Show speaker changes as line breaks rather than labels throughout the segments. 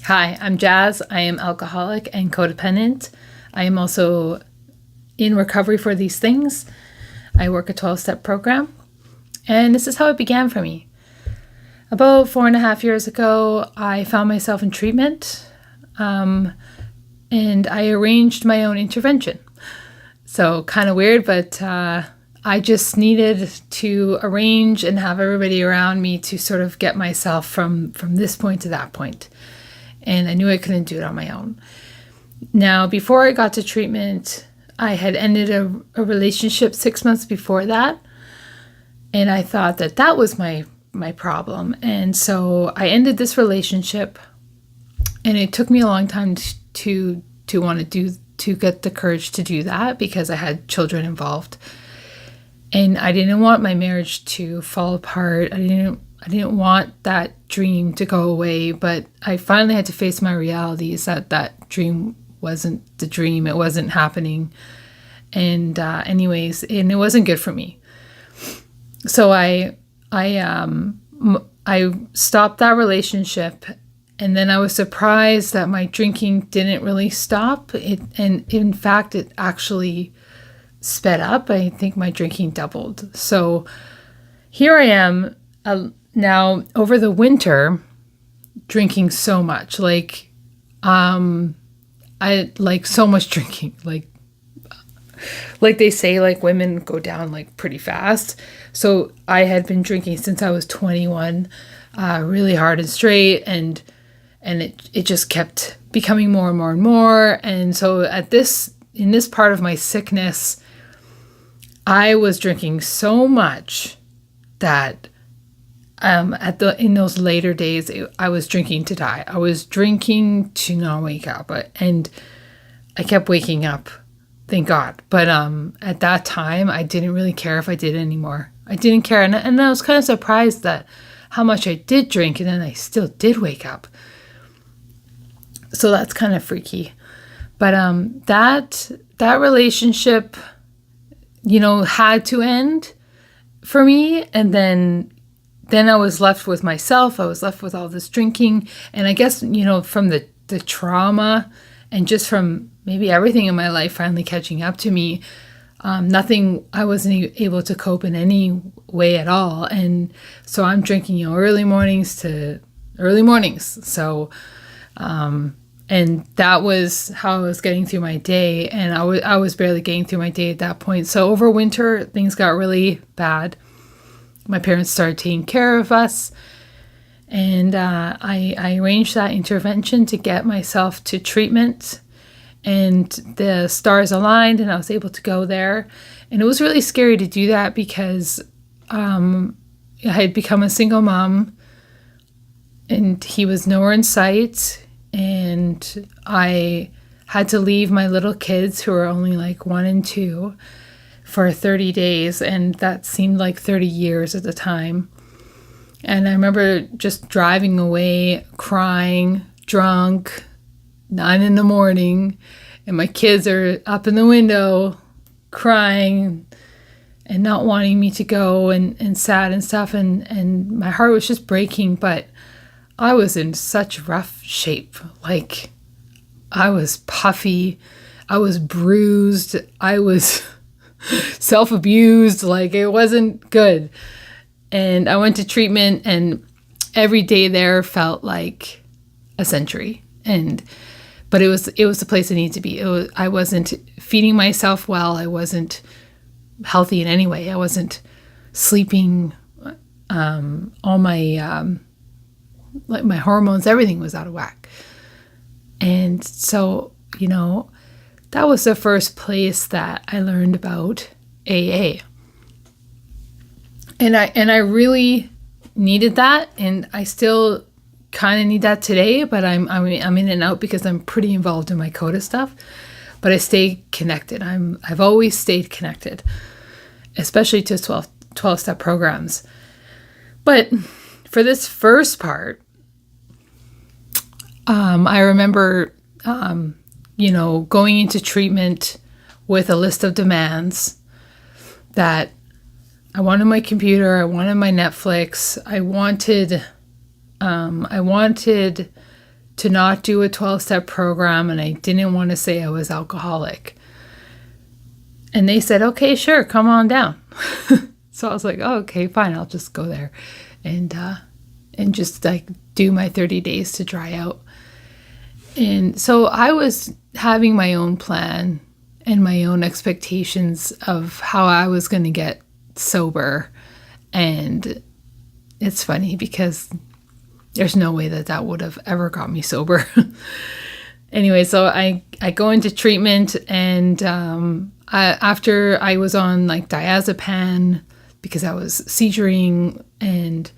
Hi, I'm Jazz. I am alcoholic and codependent. I am also in recovery for these things. I work a 12-step program, and this is how it began for me. About 4.5 years ago, I found myself in treatment, and I arranged my own intervention. So kind of weird, but I just needed to arrange and have everybody around me to sort of get myself from this point to that point. And I knew I couldn't do it on my own. Now, before I got to treatment, I had ended a relationship 6 months before that. And I thought that was my problem. And so I ended this relationship. And it took me a long time to want to get the courage to do that because I had children involved. And I didn't want my marriage to fall apart. I didn't want that dream to go away, but I finally had to face my realities that dream wasn't the dream. It wasn't happening. And anyways, and it wasn't good for me. So I stopped that relationship, and then I was surprised that my drinking didn't really stop. And in fact, it actually sped up. I think my drinking doubled. So here I am now over the winter drinking so much. I like so much drinking. Like they say, like women go down like pretty fast. So I had been drinking since I was 21, really hard and straight, and it just kept becoming more and more and more. And so in this part of my sickness, I was drinking so much that in those later days, I was drinking to die. I was drinking to not wake up, and I kept waking up, thank God. But at that time, I didn't really care if I did anymore. I didn't care, and I was kind of surprised that how much I did drink, and then I still did wake up. So that's kind of freaky. But that relationship, had to end for me, and then I was left with myself. I was left with all this drinking. And I guess, from the trauma and just from maybe everything in my life finally catching up to me, I wasn't able to cope in any way at all. And so I'm drinking, early mornings to early mornings. So, and that was how I was getting through my day. And I was barely getting through my day at that point. So over winter, things got really bad. My parents started taking care of us, and I arranged that intervention to get myself to treatment, and the stars aligned, and I was able to go there. And it was really scary to do that because I had become a single mom, and he was nowhere in sight, and I had to leave my little kids, who were only like 1 and 2, for 30 days, and that seemed like 30 years at the time. And I remember just driving away, crying, drunk, 9 a.m, and my kids are up in the window crying and not wanting me to go, and sad and stuff, and my heart was just breaking. But I was in such rough shape. Like, I was puffy, I was bruised, I was self-abused, like it wasn't good. And I went to treatment, and every day there felt like a century. But it was the place I needed to be. I wasn't feeding myself well. I wasn't healthy in any way. I wasn't sleeping. All my like my hormones, everything was out of whack. And so, that was the first place that I learned about AA. And I really needed that, and I still kind of need that today, but I'm in and out because I'm pretty involved in my CODA stuff. But I stay connected. I've always stayed connected, especially to 12-step programs. But for this first part, I remember going into treatment with a list of demands that I wanted my computer, I wanted my Netflix, I wanted to not do a 12-step program, and I didn't want to say I was alcoholic. And they said, okay, sure, come on down. So I was like, oh, okay, fine, I'll just go there and just like do my 30 days to dry out. And so I was having my own plan and my own expectations of how I was going to get sober. And it's funny because there's no way that would have ever got me sober. Anyway, so I go into treatment, and after I was on like diazepam because I was seizuring, and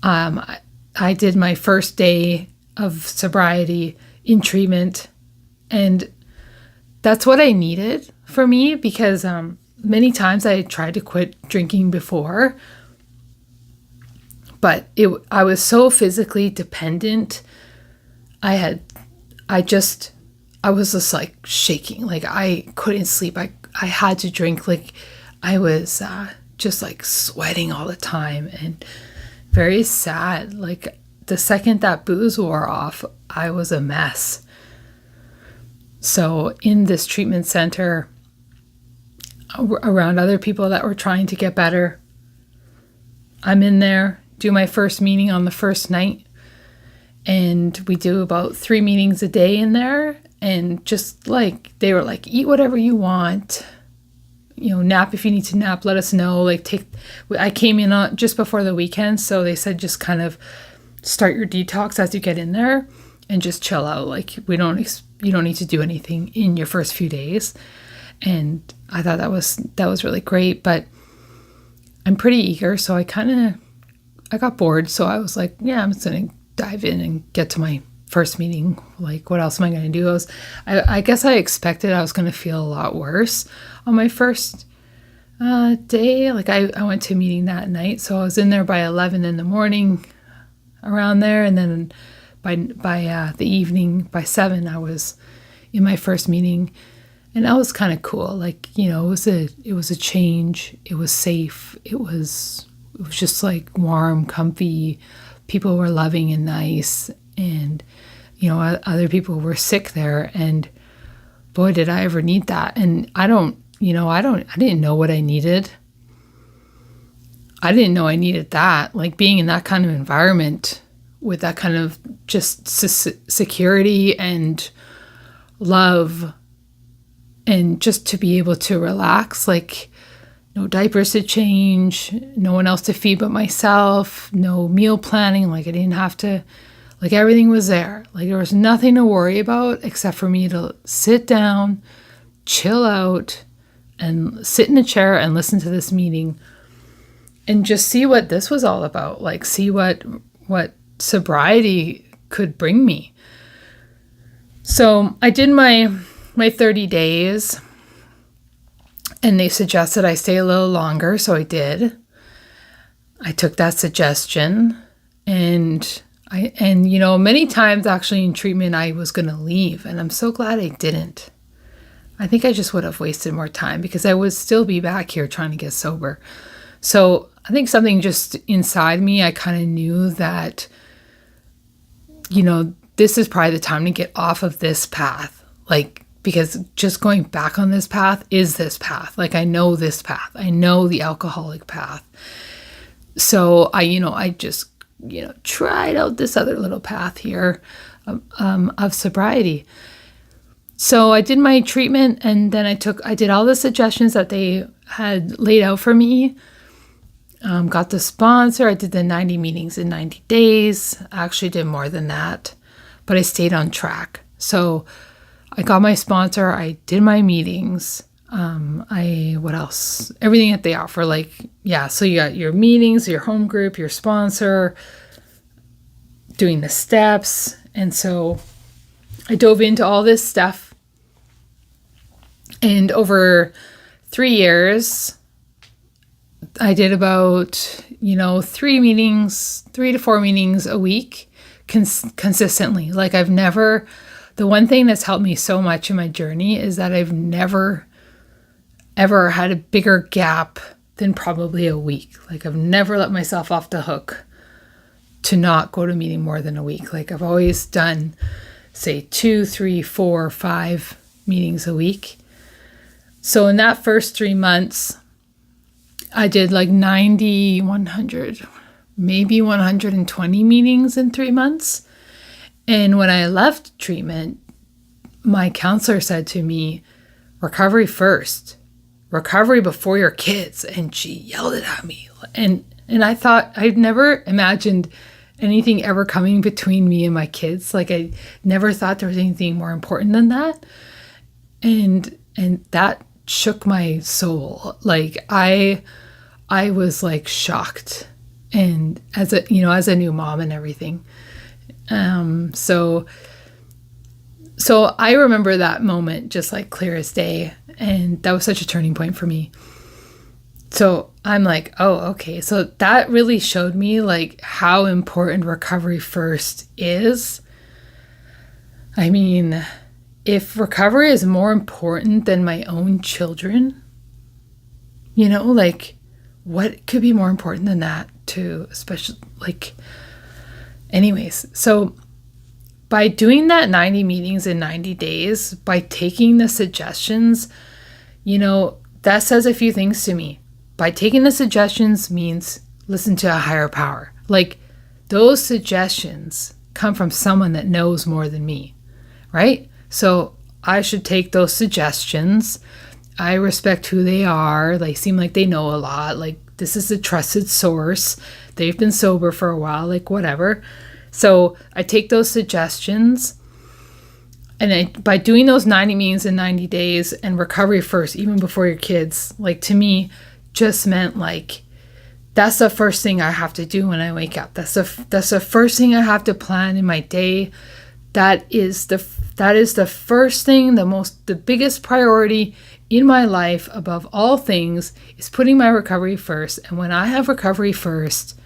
I did my first day of sobriety in treatment, and that's what I needed for me, because many times I had tried to quit drinking before, but I was so physically dependent. I was just like shaking, like I couldn't sleep. I had to drink, like I was just like sweating all the time and very sad. Like the second that booze wore off, I was a mess. So in this treatment center, around other people that were trying to get better, I'm in there, do my first meeting on the first night, and we do about 3 meetings a day in there. And just like, they were like, eat whatever you want, nap if you need to nap, let us know. I came in on just before the weekend, so they said just kind of start your detox as you get in there and just chill out. Like you don't need to do anything in your first few days. And I thought that was really great, but I'm pretty eager, so I got bored. So I was like, yeah, I'm just gonna dive in and get to my first meeting. Like, what else am I going to do? I guess I expected I was going to feel a lot worse on my first day. Like I went to a meeting that night, so I was in there by 11 in the morning, around there, and then by the evening, by 7, I was in my first meeting, and that was kind of cool. Like, it was a change. It was safe. It was just like warm, comfy. People were loving and nice, and other people were sick there, and boy, did I ever need that. And I didn't know what I needed. I didn't know I needed that. Like being in that kind of environment with that kind of just security and love, and just to be able to relax, like no diapers to change, no one else to feed but myself, no meal planning. Like I didn't have to, like everything was there. Like there was nothing to worry about except for me to sit down, chill out, and sit in a chair and listen to this meeting and just see what this was all about. Like see what sobriety could bring me. So I did my 30 days, and they suggested I stay a little longer, so I did. I took that suggestion, and many times actually in treatment I was going to leave, and I'm so glad I didn't. I think I just would have wasted more time because I would still be back here trying to get sober. So I think something just inside me, I kind of knew that, this is probably the time to get off of this path. Like, because just going back on this path is this path. Like I know this path. I know the alcoholic path. So I just, tried out this other little path here of sobriety. So I did my treatment, and then I did all the suggestions that they had laid out for me. Got the sponsor. I did the 90 meetings in 90 days. I actually did more than that, but I stayed on track. So I got my sponsor. I did my meetings. What else? Everything that they offer. So you got your meetings, your home group, your sponsor, doing the steps. And so I dove into all this stuff. And over 3 years, I did about, 3 to 4 meetings a week consistently. Like the one thing that's helped me so much in my journey is that I've never, ever had a bigger gap than probably a week. Like I've never let myself off the hook to not go to a meeting more than a week. Like I've always done, say 2, 3, 4, 5 meetings a week. So in that first 3 months, I did like 90, 100, maybe 120 meetings in 3 months. And when I left treatment, my counselor said to me, recovery first, recovery before your kids. And she yelled it at me. And I thought, I'd never imagined anything ever coming between me and my kids. Like I never thought there was anything more important than that. And that shook my soul. Like I was like shocked. And as a new mom and everything. So I remember that moment just like clear as day. And that was such a turning point for me. So I'm like, oh, okay. So that really showed me like how important recovery first is. I mean, if recovery is more important than my own children, like what could be more important than that too, especially like, anyways. So by doing that 90 meetings in 90 days, by taking the suggestions, that says a few things to me. By taking the suggestions means listen to a higher power. Like those suggestions come from someone that knows more than me, right? So I should take those suggestions. I respect who they are. They seem like they know a lot. Like this is a trusted source. They've been sober for a while, like whatever. So I take those suggestions, and by doing those 90 meetings in 90 days and recovery first, even before your kids, like to me, just meant like that's the first thing I have to do when I wake up. That's the first thing I have to plan in my day. That is the first thing, the biggest priority in my life above all things is putting my recovery first. And when I have recovery first,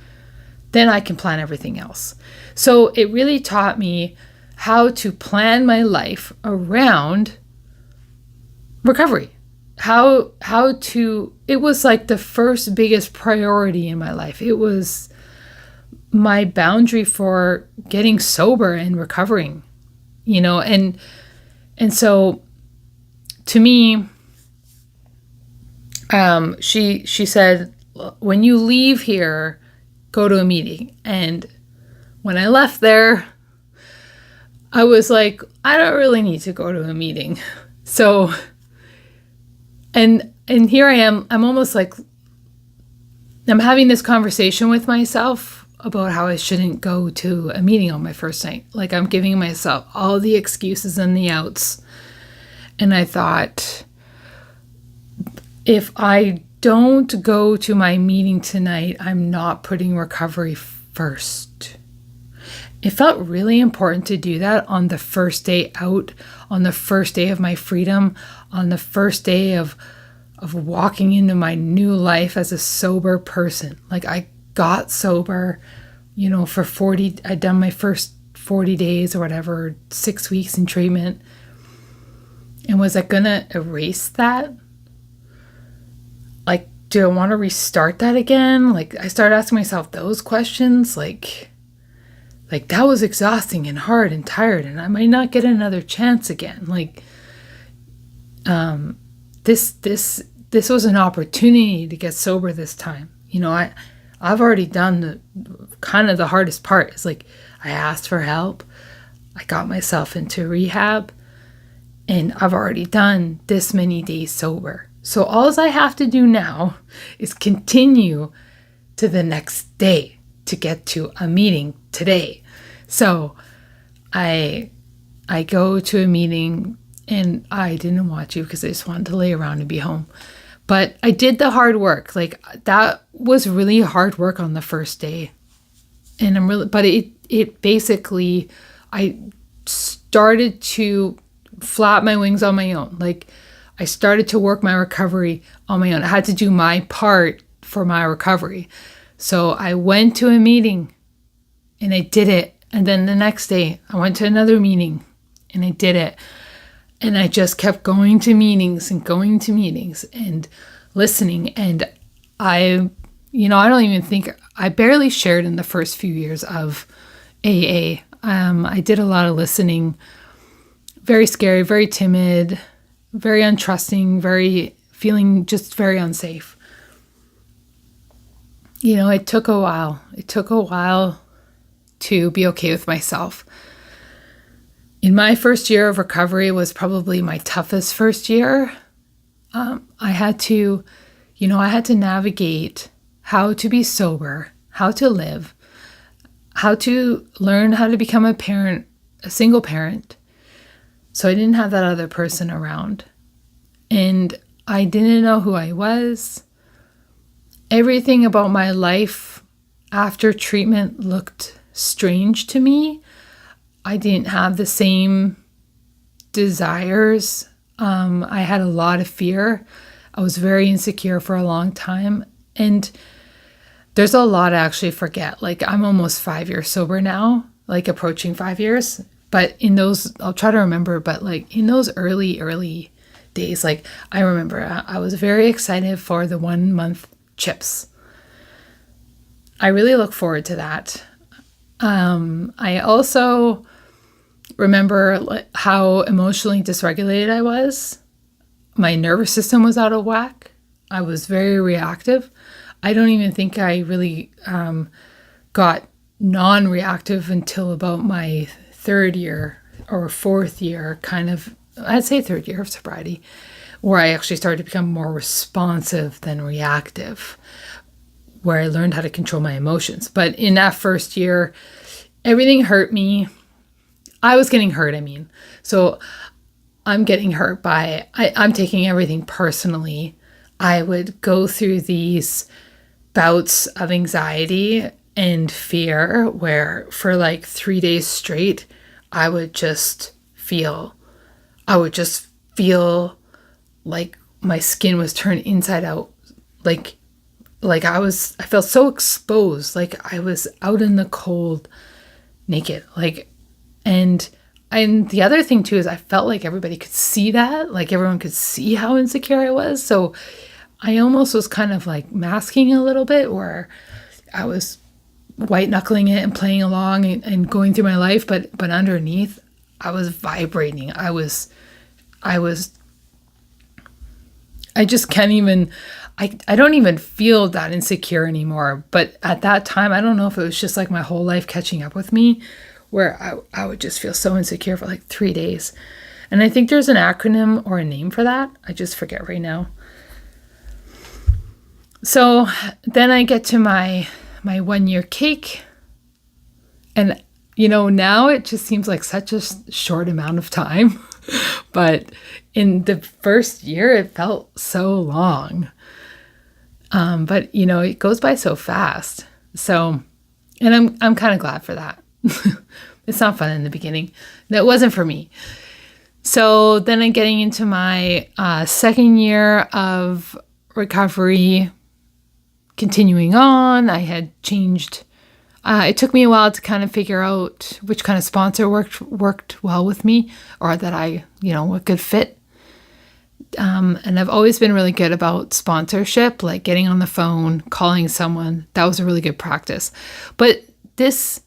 then I can plan everything else. So it really taught me how to plan my life around recovery. It was like the first biggest priority in my life. It was my boundary for getting sober and recovering, and so to me, she said, when you leave here, go to a meeting. And when I left there, I was like, I don't really need to go to a meeting. So, and here I am, I'm almost like, I'm having this conversation with myself about how I shouldn't go to a meeting on my first night. Like I'm giving myself all the excuses and the outs. And I thought, if I don't go to my meeting tonight, I'm not putting recovery first. It felt really important to do that on the first day out, on the first day of my freedom, on the first day of walking into my new life as a sober person. Like I got sober, for 40, I'd done my first 40 days or whatever, 6 weeks in treatment. And was I gonna erase that? Like, do I want to restart that again? Like I started asking myself those questions, like that was exhausting and hard and tired, and I might not get another chance again. Like, this was an opportunity to get sober this time. I've already done the hardest part. It's like I asked for help, I got myself into rehab, and I've already done this many days sober. So all I have to do now is continue to the next day to get to a meeting today. So I go to a meeting, and I didn't want to because I just wanted to lay around and be home. But I did the hard work. Like that was really hard work on the first day. And it basically, I started to flap my wings on my own. Like I started to work my recovery on my own. I had to do my part for my recovery. So I went to a meeting and I did it. And then the next day I went to another meeting and I did it. And I just kept going to meetings and listening. And I I barely shared in the first few years of AA. I did a lot of listening, very scary, very timid, very untrusting, feeling just very unsafe. It took a while. It took a while to be okay with myself. In my first year of recovery was probably my toughest first year. I had to navigate how to be sober, how to live, how to learn how to become a parent, a single parent. So I didn't have that other person around. And I didn't know who I was. Everything about my life after treatment looked strange to me. I didn't have the same desires. I had a lot of fear. I was very insecure for a long time. And there's a lot I actually forget. Like, I'm almost 5 years sober now, like approaching 5 years. But in those, I'll try to remember, but like in those early days, like I remember I was very excited for the 1 month chips. I really look forward to that. I also remember how emotionally dysregulated I was. My nervous system was out of whack. I was very reactive. I don't even think I really got non-reactive until about my third year or fourth year, I'd say third year of sobriety, where I actually started to become more responsive than reactive, where I learned how to control my emotions. But in that first year, everything hurt me. I was getting hurt, So I'm getting hurt I'm taking everything personally. I would go through these bouts of anxiety and fear where for like 3 days straight, I would just feel like my skin was turned inside out. Like I felt so exposed, like I was out in the cold, naked. And the other thing too is I felt like everybody could see that, like everyone could see how insecure I was. So I almost was kind of like masking a little bit, where I was white knuckling it and playing along and going through my life, but underneath I was vibrating. I just can't even, I don't even feel that insecure anymore. But at that time, I don't know if it was just like my whole life catching up with me, where I would just feel so insecure for like 3 days. And I think there's an acronym or a name for that. I just forget right now. So then I get to my 1 year cake. And, now it just seems like such a short amount of time. But in the first year, it felt so long. But, it goes by so fast. So, and I'm kind of glad for that. It's not fun in the beginning. That wasn't for me. So then I'm getting into my second year of recovery, continuing on. I had changed. It took me a while to kind of figure out which kind of sponsor worked well with me, or that I, what could fit. And I've always been really good about sponsorship, like getting on the phone, calling someone. That was a really good practice. But this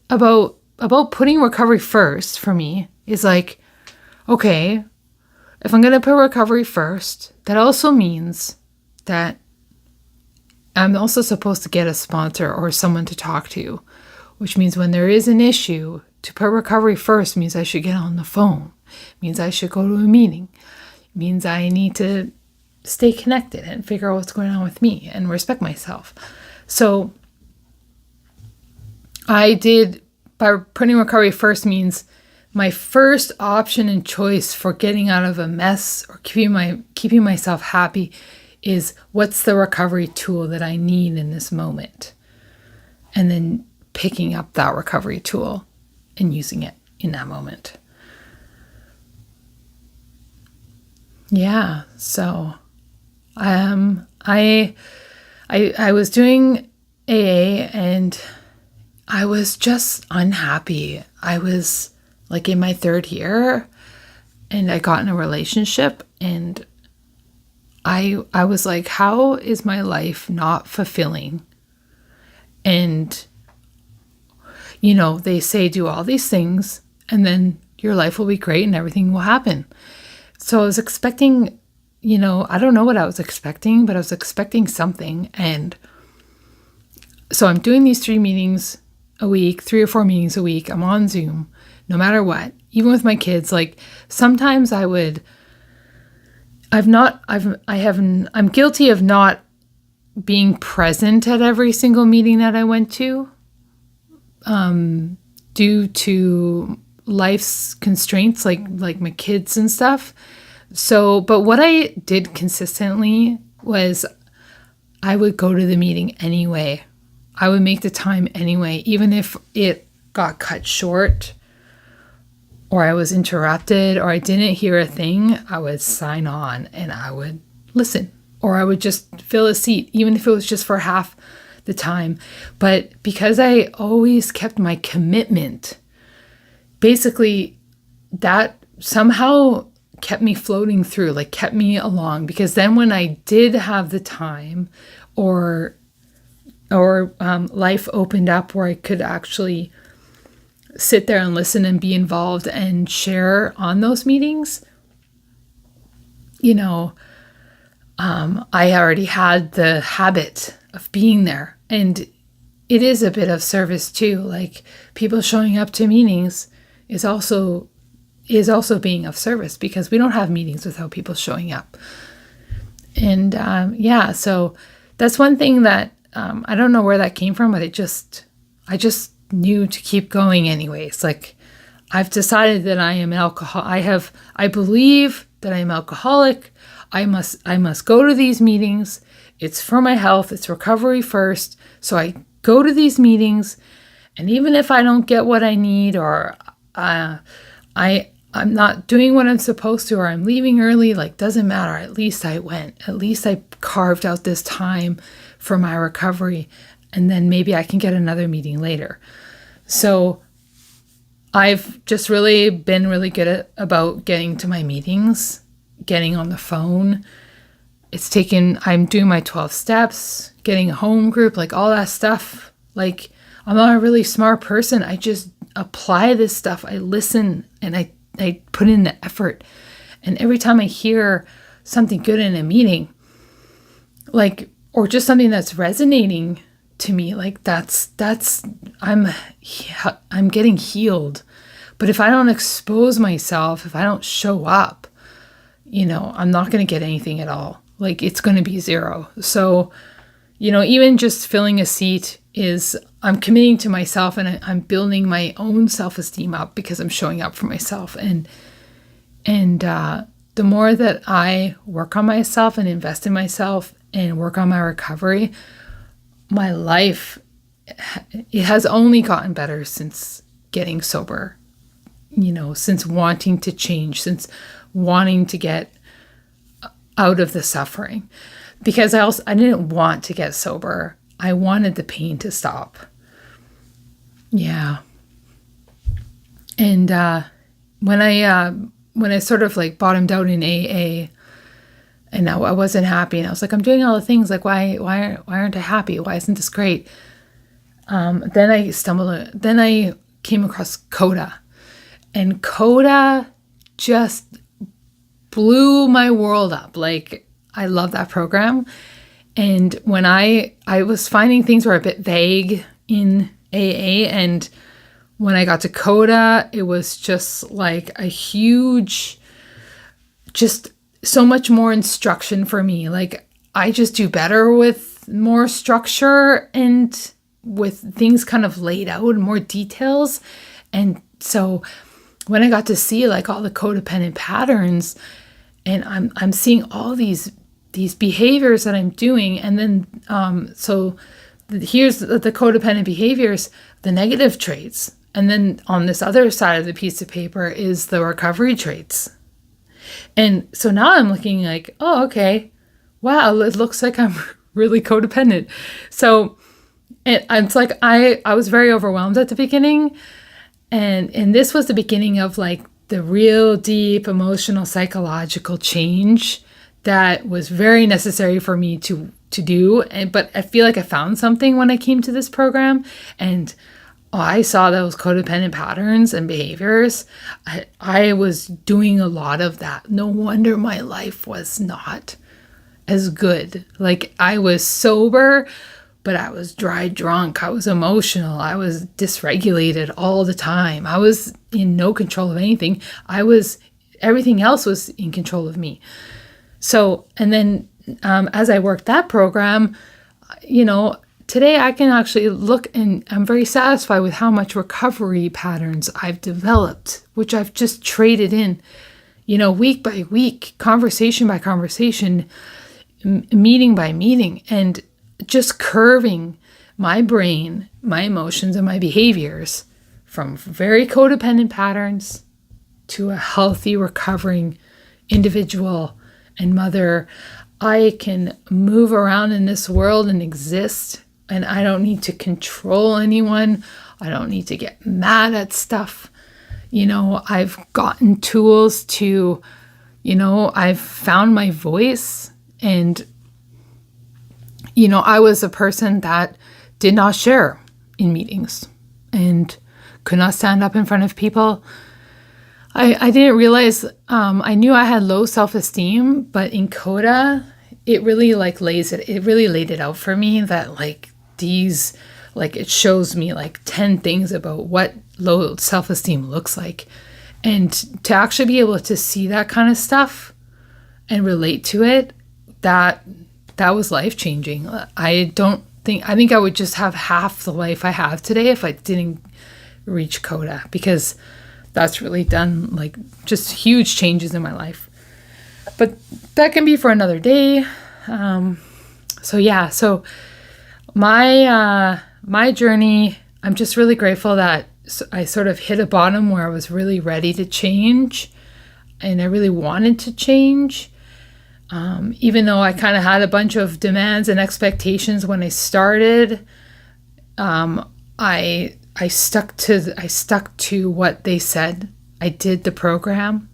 about putting recovery first for me is like, okay, if I'm going to put recovery first, that also means that I'm also supposed to get a sponsor or someone to talk to, which means when there is an issue, to put recovery first means I should get on the phone, means I should go to a meeting, means I need to stay connected and figure out what's going on with me and respect myself. So by putting recovery first means my first option and choice for getting out of a mess or keeping myself happy is, what's the recovery tool that I need in this moment? And then picking up that recovery tool and using it in that moment. Yeah, so I was doing AA and I was just unhappy. I was like in my third year and I got in a relationship and I was like, how is my life not fulfilling? And, they say do all these things and then your life will be great and everything will happen. So I was expecting, I don't know what I was expecting, but I was expecting something. And so I'm doing these 3 meetings a week, 3 or 4 meetings a week. I'm on Zoom, no matter what, even with my kids. Like sometimes I'm guilty of not being present at every single meeting that I went to, due to life's constraints, like my kids and stuff. So, but what I did consistently was I would go to the meeting anyway. I would make the time anyway, even if it got cut short or I was interrupted or I didn't hear a thing. I would sign on and I would listen, or I would just fill a seat, even if it was just for half the time. But because I always kept my commitment, basically that somehow kept me floating through, like kept me along. Because then when I did have the time or life opened up where I could actually sit there and listen and be involved and share on those meetings, I already had the habit of being there. And it is a bit of service too. Like people showing up to meetings is also being of service, because we don't have meetings without people showing up. And so that's one thing that I don't know where that came from, but I just knew to keep going anyways. Like I've decided that I am I believe that I am alcoholic. I must go to these meetings. It's for my health. It's recovery first. So I go to these meetings, and even if I don't get what I need, or I'm not doing what I'm supposed to, or I'm leaving early, like doesn't matter. At least I went. At least I carved out this time for my recovery, and then maybe I can get another meeting later. So I've just really been really good about getting to my meetings, getting on the phone. I'm doing my 12 steps, getting a home group, like all that stuff. Like I'm not a really smart person. I just apply this stuff. I listen and I put in the effort. And every time I hear something good in a meeting, like, or just something that's resonating to me, like I'm getting healed. But if I don't expose myself, if I don't show up, I'm not going to get anything at all. Like it's going to be zero. So, even just filling a seat I'm committing to myself, and I'm building my own self-esteem up because I'm showing up for myself. And the more that I work on myself and invest in myself and work on my recovery, my life, it has only gotten better since getting sober, since wanting to change, since wanting to get out of the suffering. Because I didn't want to get sober. I wanted the pain to stop. Yeah. And when I sort of like bottomed out in AA, and I wasn't happy, and I was like, I'm doing all the things, like why aren't I happy? Why isn't this great? Then I came across Coda, and Coda just blew my world up. Like I love that program. And when I was finding things were a bit vague in AA, and when I got to Coda, it was just like a huge, just so much more instruction for me. Like I just do better with more structure and with things kind of laid out, more details. And so when I got to see like all the codependent patterns, and I'm seeing all these behaviors that I'm doing, and then here's the codependent behaviors, the negative traits, and then on this other side of the piece of paper is the recovery traits. And so now I'm looking like, oh, okay, wow, it looks like I'm really codependent. So it's like I was very overwhelmed at the beginning, and this was the beginning of like the real deep emotional psychological change that was very necessary for me to do. But I feel like I found something when I came to this program, and I saw those codependent patterns and behaviors. I was doing a lot of that. No wonder my life was not as good. Like, I was sober, but I was dry drunk. I was emotional. I was dysregulated all the time. I was in no control of anything. Everything else was in control of me. So, and then as I worked that program, today I can actually look, and I'm very satisfied with how much recovery patterns I've developed, which I've just traded in, week by week, conversation by conversation, meeting by meeting, and just curving my brain, my emotions, and my behaviors from very codependent patterns to a healthy, recovering individual and mother. I can move around in this world and exist, and I don't need to control anyone. I don't need to get mad at stuff. I've gotten tools to, I've found my voice. And, I was a person that did not share in meetings and could not stand up in front of people. I didn't realize, I knew I had low self-esteem, but in Coda, it really laid it out for me that it shows me 10 things about what low self-esteem looks like. And to actually be able to see that kind of stuff and relate to it, that was life-changing. I think I would just have half the life I have today if I didn't reach Coda, because that's really done just huge changes in my life. But that can be for another day. So my journey, I'm just really grateful that I sort of hit a bottom where I was really ready to change, and I really wanted to change. Even though I kind of had a bunch of demands and expectations when I started, I stuck to what they said. I did the program.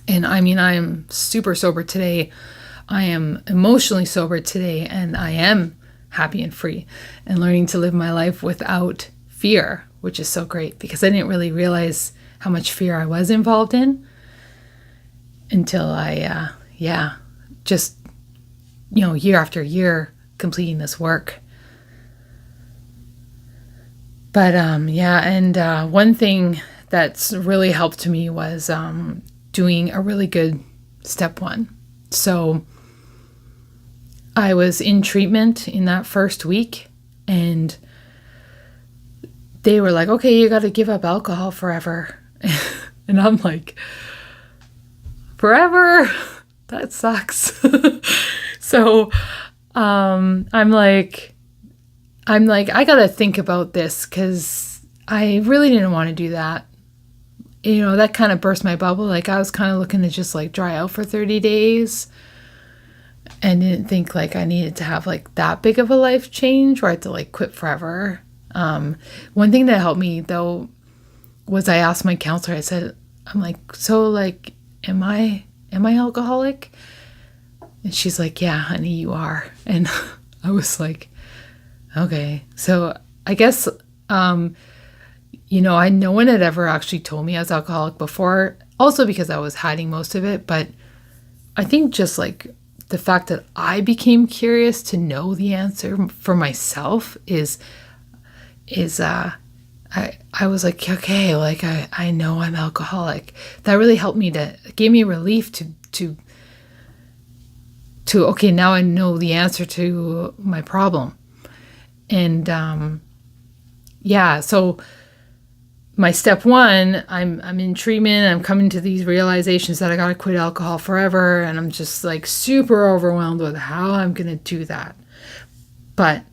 And I am super sober today. I am emotionally sober today, and I am happy and free and learning to live my life without fear, which is so great, because I didn't really realize how much fear I was involved in until I, just, year after year completing this work. But, one thing that's really helped me was doing a really good step 1. So I was in treatment in that first week, and they were like, okay, you got to give up alcohol forever. And I'm like, forever? That sucks. So I'm like, I got to think about this, because I really didn't want to do that. That kind of burst my bubble. I was kind of looking to just dry out for 30 days and didn't think I needed to have that big of a life change where I had to quit forever. One thing that helped me though was I asked my counselor, I said, I'm like, so am I alcoholic? And she's like, yeah, honey, you are. And I was like, okay. So I guess, no one had ever actually told me I was alcoholic before, also because I was hiding most of it. But I think just the fact that I became curious to know the answer for myself I was like, okay, I know I'm alcoholic. That really helped me gave me relief to okay, now I know the answer to my problem. And so my step 1, I'm in treatment. I'm coming to these realizations that I got to quit alcohol forever. And I'm just super overwhelmed with how I'm going to do that. But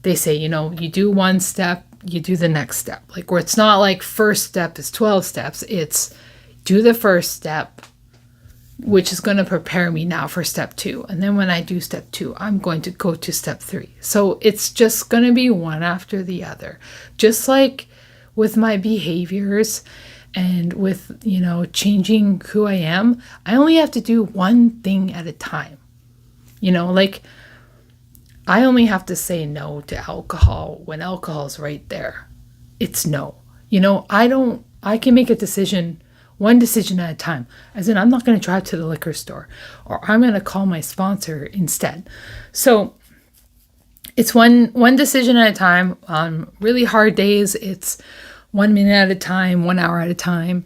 they say, you do one step, you do the next step. Where it's not first step is 12 steps. It's do the first step, which is going to prepare me now for step 2. And then when I do step 2, I'm going to go to step 3. So it's just going to be one after the other. Just like with my behaviors And with, changing who I am, I only have to do one thing at a time. Like I only have to say no to alcohol when alcohol's right there. It's no. I can make a decision, one decision at a time. As in, I'm not going to drive to the liquor store, or I'm going to call my sponsor instead. So it's one decision at a time. On really hard days, it's 1 minute at a time, 1 hour at a time.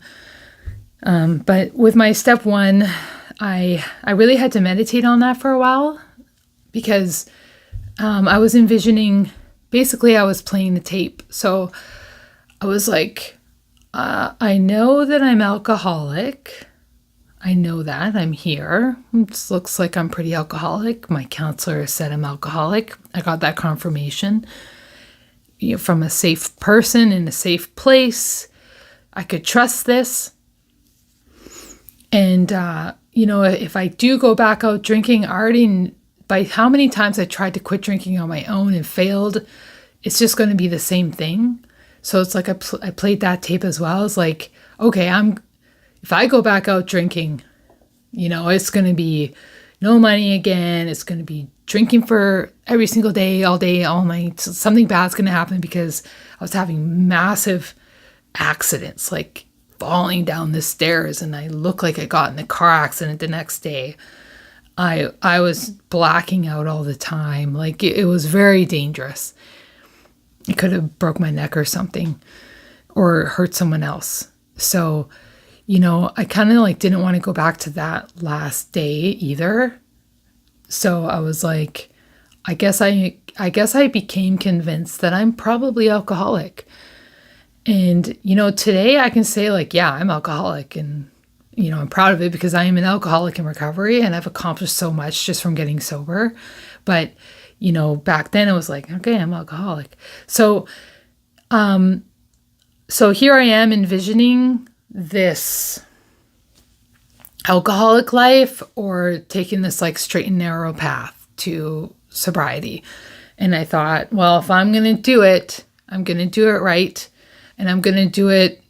But with my step one, I really had to meditate on that for a while, because I was envisioning, basically I was playing the tape. So I was like, I know that I'm alcoholic. I know that I'm here. It looks like I'm pretty alcoholic. My counselor said I'm alcoholic. I got that confirmation from a safe person in a safe place. I could trust this. And, if I do go back out drinking, by how many times I tried to quit drinking on my own and failed, it's just going to be the same thing. So it's like I played that tape as well. It's like, okay, if I go back out drinking, it's going to be no money again. It's going to be drinking for every single day, all night. Something bad's going to happen, because I was having massive accidents, like falling down the stairs, and I looked like I got in a car accident the next day. I was blacking out all the time. Like it was very dangerous. It could have broke my neck or something, or hurt someone else. So, I kind of didn't want to go back to that last day either. So I was like, I guess I became convinced that I'm probably alcoholic. And, today I can say yeah, I'm alcoholic, and, I'm proud of it, because I am an alcoholic in recovery, and I've accomplished so much just from getting sober. But, back then it was like, okay, I'm alcoholic. So here I am envisioning this alcoholic life, or taking this straight and narrow path to sobriety. And I thought, well, if I'm going to do it, I'm going to do it right. And I'm going to do it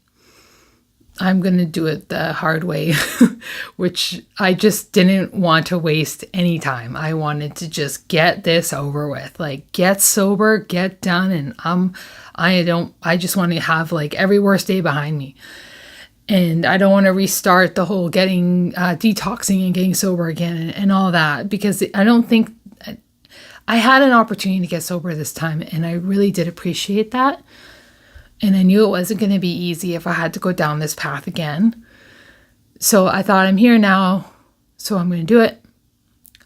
the hard way, which I just didn't want to waste any time. I wanted to just get this over with, get sober, get done. And I just want to have every worst day behind me. And I don't want to restart the whole getting, detoxing and getting sober again and all that, because I don't think I had an opportunity to get sober this time. And I really did appreciate that. And I knew it wasn't going to be easy if I had to go down this path again. So I thought, I'm here now, so I'm going to do it.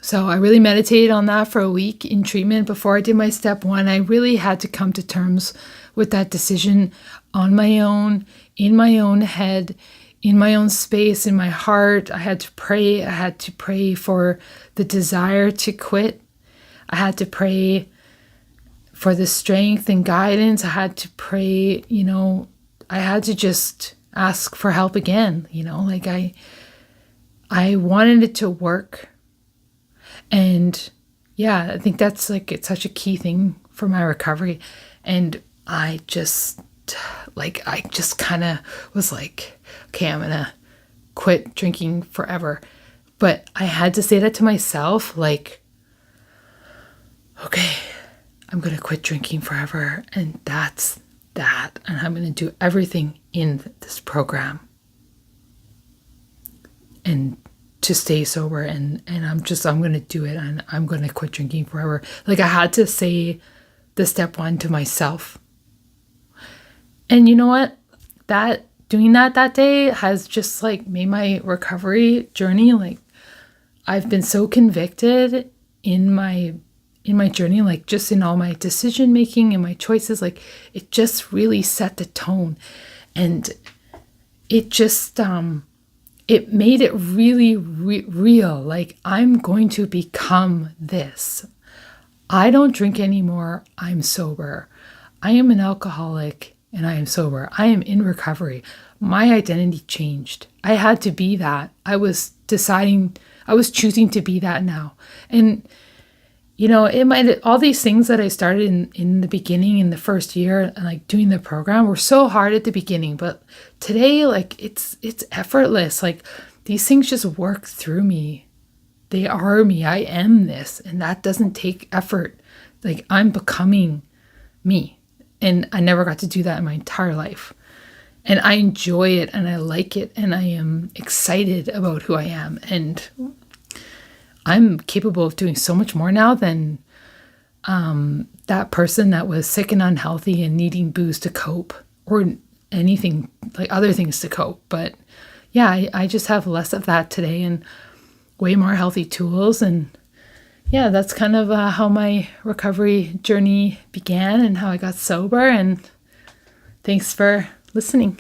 So I really meditated on that for a week in treatment before I did my step one. I really had to come to terms with that decision on my own, in my own head, in my own space, in my heart. I had to pray. I had to pray for the desire to quit. I had to pray for the strength and guidance. I had to pray, I had to just ask for help again, I wanted it to work. And yeah, I think that's it's such a key thing for my recovery. And I just kind of was like, okay, I'm going to quit drinking forever. But I had to say that to myself, okay, I'm going to quit drinking forever, and that's that. And I'm going to do everything in this program and to stay sober. And I'm going to do it, and I'm going to quit drinking forever. I had to say the step one to myself. And you know what? Doing that day has just made my recovery journey. I've been so convicted in my journey, just in all my decision making and my choices, it just really set the tone. And it just, it made it really real. I'm going to become this. I don't drink anymore. I'm sober. I am an alcoholic and I am sober. I am in recovery. My identity changed. I had to be that. I was choosing to be that now. And it might, all these things that I started in the beginning, in the first year, like doing the program, were so hard at the beginning, but today, like it's effortless. Like these things just work through me. They are me. I am this. And that doesn't take effort. Like I'm becoming me. And I never got to do that in my entire life. And I enjoy it and I like it. And I am excited about who I am. And I'm capable of doing so much more now than that person that was sick and unhealthy and needing booze to cope, or anything, like other things to cope. But yeah, I just have less of that today and way more healthy tools. And yeah, that's kind of how my recovery journey began and how I got sober. And thanks for listening.